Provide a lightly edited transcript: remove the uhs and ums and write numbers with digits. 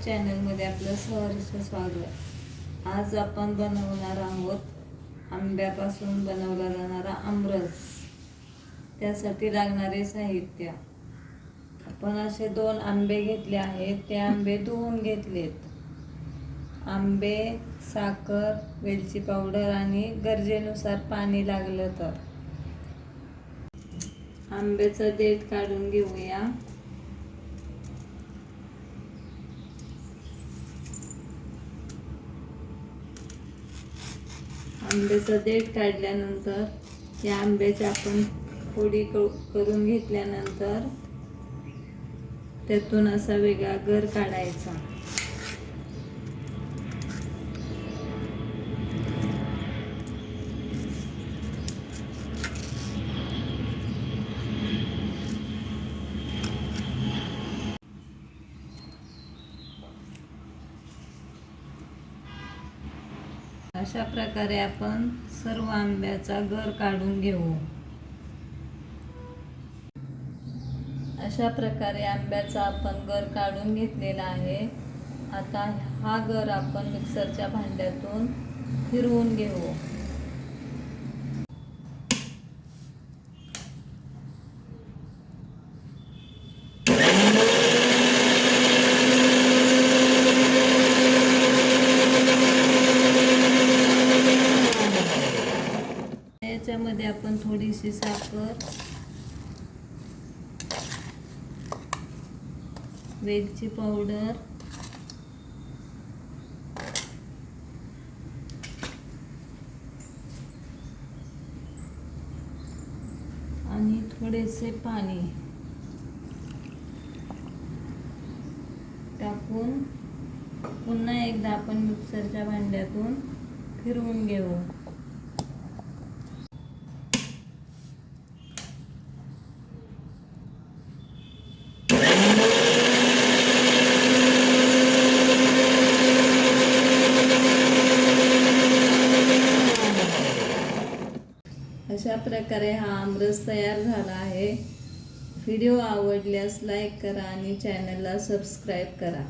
चॅनलमध्ये आपलं सहर्ष स्वागत। आज आपण बनवणार आहोत आंब्यापासून बनवला जाणारा आमरस। त्यासाठी लागणारे साहित्य, आपण असे 2 आंबे घेतले आहेत। ते आंबे धुवून घेतलेत। आंबे, साखर, वेलची पावडर आणि गरजेनुसार पाणी लागलं तर। आंब्याचा देठ काढून घेऊया। आंब्याचा देठ काढल्यानंतर या आंब्याची आपण फोडी करून घेतल्यानंतर त्यातून असा वेगळा गर काढायचा। अशा प्रकारे आपण सर्व आंब्याचा गर काढून घेऊ। अशा प्रकारे आंब्याचा आपण गर काढून घेतलेला आहे। आता हा गर आपण मिक्सरच्या भांड्यातून फिरवून घेऊ। याच्यामध्ये आपण थोडीशी साखर, वेलची पावडर आणि थोडेसे पाणी टाकून पुन्हा एकदा आपण मिक्सरच्या भांड्यातून फिरवून घेऊ। अशा प्रकारे हा आमरस तयार झाला आहे। व्हिडिओ आवडल्यास लाईक करा आणि चॅनलला सबस्क्राईब करा।